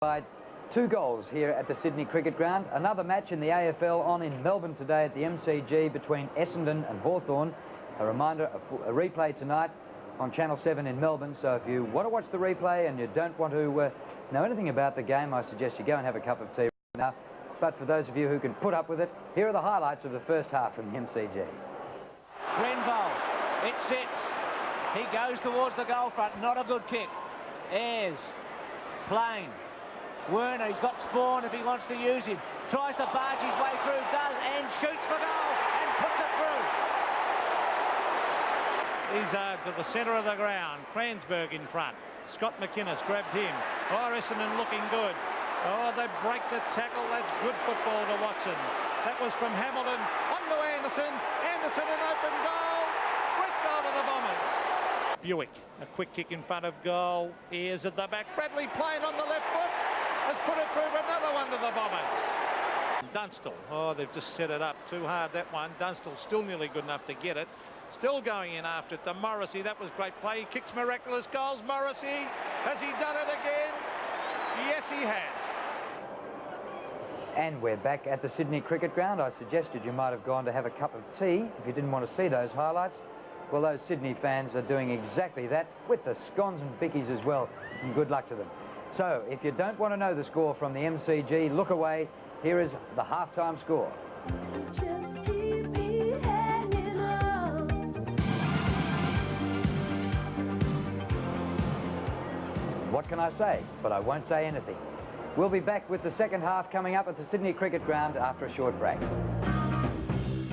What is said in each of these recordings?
By 2 goals here at the Sydney Cricket Ground. Another match in the AFL on in Melbourne today at the MCG between Essendon and Hawthorn. A reminder, a replay tonight on Channel 7 in Melbourne. So if you want to watch the replay and you don't want to know anything about the game, I suggest you go and have a cup of tea right now. But for those of you who can put up with it, here are the highlights of the first half from the MCG. Grenville, it sits. He goes towards the goal front. Not a good kick. Ayres, plain. Werner, he's got spawn if he wants to use him. Tries to barge his way through, does, and shoots for goal, and puts it through. He's to the centre of the ground. Cransberg in front. Scott McInnes grabbed him. Essendon looking good. Oh, they break the tackle. That's good football to Watson. That was from Hamilton. On to Anderson. Anderson an open goal. Great goal to the Bombers. Bewick, a quick kick in front of goal. Ayres at the back. Bradley playing on the left foot. Has put it through for another one to the Bombers. Dunstall. Oh, they've just set it up too hard, that one. Dunstall still nearly good enough to get it. Still going in after it to Morrissey. That was great play. He kicks miraculous goals. Morrissey, has he done it again? Yes, he has. And we're back at the Sydney Cricket Ground. I suggested you might have gone to have a cup of tea if you didn't want to see those highlights. Well, those Sydney fans are doing exactly that with the scones and bickies as well. And good luck to them. So, if you don't want to know the score from the MCG, look away. Here is the halftime score. What can I say? But I won't say anything. We'll be back with the second half coming up at the Sydney Cricket Ground after a short break.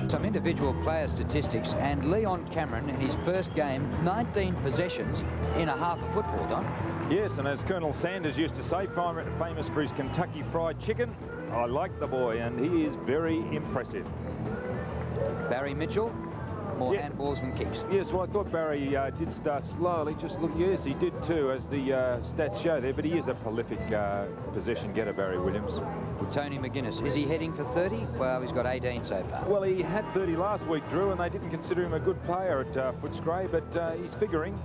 Some individual player statistics, and Leon Cameron in his first game, 19 possessions in a half of football, Don. Yes, and as Colonel Sanders used to say, famous for his Kentucky Fried Chicken, I like the boy, and he is very impressive. Barry Mitchell, more handballs than kicks. Yes, well, I thought Barry did start slowly. Just look, yes, he did too, as the stats show there, but he is a prolific possession getter, Barry Williams. Tony McGuinness, is he heading for 30? Well, he's got 18 so far. Well, he had 30 last week, Drew, and they didn't consider him a good player at Footscray, but he's figuring.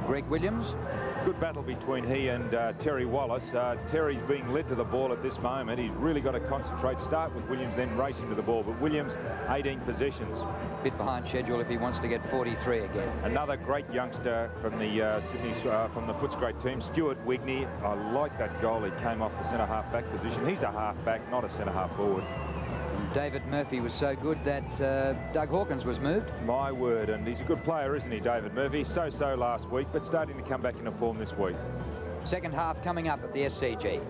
Greg Williams. Good battle between he and Terry Wallace. Terry's being led to the ball at this moment. He's really got to concentrate, start with Williams, then racing to the ball. But Williams, 18 possessions. Bit behind schedule if he wants to get 43 again. Another great youngster from the Sydney, from the Footscray team, Stuart Wigney. I like that goal. He came off the centre half-back position. He's a half-back, not a centre half forward. David Murphy was so good that Doug Hawkins was moved. My word, and he's a good player, isn't he, David Murphy? So-so last week, but starting to come back into form this week. Second half coming up at the SCG.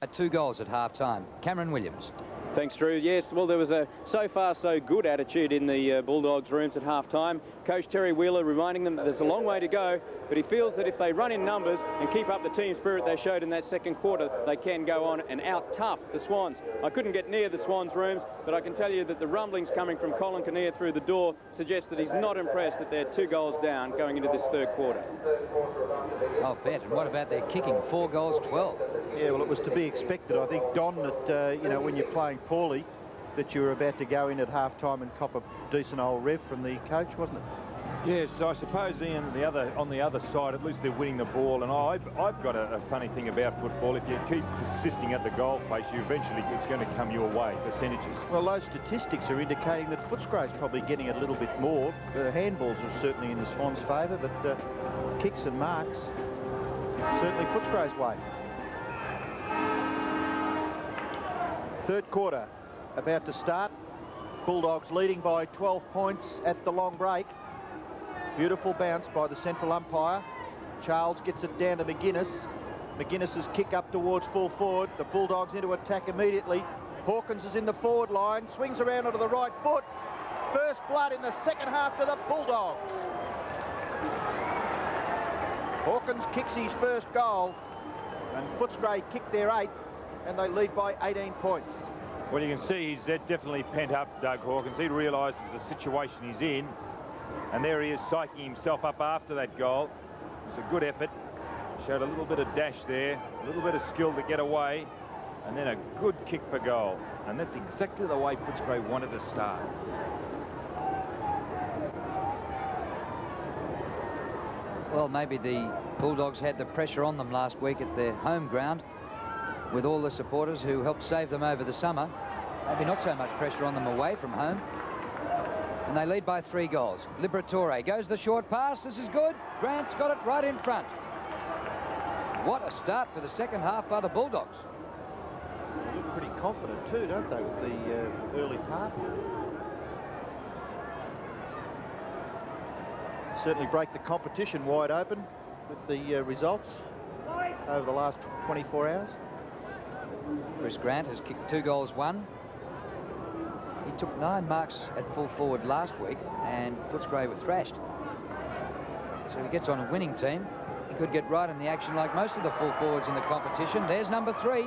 At 2 goals at half-time. Cameron Williams. Thanks, Drew. Yes, well, there was a so far so good attitude in the Bulldogs' rooms at half-time. Coach Terry Wheeler reminding them that there's a long way to go, but he feels that if they run in numbers and keep up the team spirit they showed in that second quarter, they can go on and out-tough the Swans. I couldn't get near the Swans' rooms, but I can tell you that the rumblings coming from Colin Kinnear through the door suggest that he's not impressed that they're 2 goals down going into this third quarter. I'll bet. And what about their kicking? 4 goals, 12. Yeah, well, it was to be expected. I think, Don, that, you know, when you're playing poorly, that you were about to go in at half-time and cop a decent old rev from the coach, wasn't it? Yes, I suppose, Ian, on the other side, at least they're winning the ball. And I've got a funny thing about football. If you keep persisting at the goal face, it's going to come your way, percentages. Well, those statistics are indicating that Footscray's probably getting a little bit more. Handballs are certainly in the Swans' favour, but kicks and marks, certainly Footscray's way. Third quarter about to start. Bulldogs leading by 12 points at the long break. Beautiful bounce by the central umpire. Charles gets it down to McGuinness. McGuinness's kick up towards full forward. The Bulldogs into attack immediately. Hawkins is in the forward line, swings around onto the right foot. First blood in the second half to the Bulldogs. Hawkins kicks his first goal, and Footscray kicked their 8th, and they lead by 18 points. Well, you can see he's definitely pent up, Doug Hawkins. He realises the situation he's in, and there he is psyching himself up after that goal. It's a good effort. Showed a little bit of dash there, a little bit of skill to get away, and then a good kick for goal. And that's exactly the way Footscray wanted to start. Well, maybe the Bulldogs had the pressure on them last week at their home ground with all the supporters who helped save them over the summer. Maybe not so much pressure on them away from home. And they lead by 3 goals. Liberatore goes the short pass. This is good. Grant's got it right in front. What a start for the second half by the Bulldogs. They look pretty confident too, don't they, with the early part? Certainly break the competition wide open with the results over the last 24 hours. Chris Grant has kicked 2 goals, 1. He took 9 marks at full forward last week, and Footscray were thrashed. So he gets on a winning team. He could get right in the action like most of the full forwards in the competition. There's number 3.